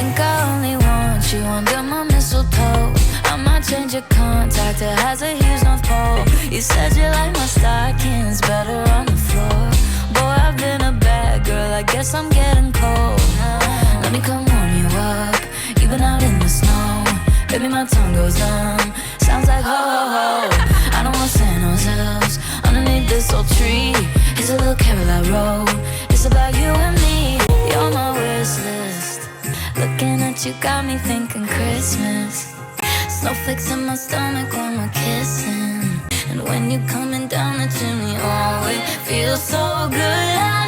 Think I only want you under my mistletoe. I might change your contact, it has a huge North Pole. You said you like my stockings better on the floor. Boy, I've been a bad girl, I guess I'm getting cold. Let me come warm you up, you've been out in the snow. Baby, my tongue goes numb, sounds like ho ho ho. I don't want Santa's elves underneath this old tree. Here's a little carol I wrote, it's about you and me. You're my wish list, looking at you got me thinking Christmas. Snowflakes in my stomach when we're kissing, and when you're coming down the chimney, oh, it feels so good.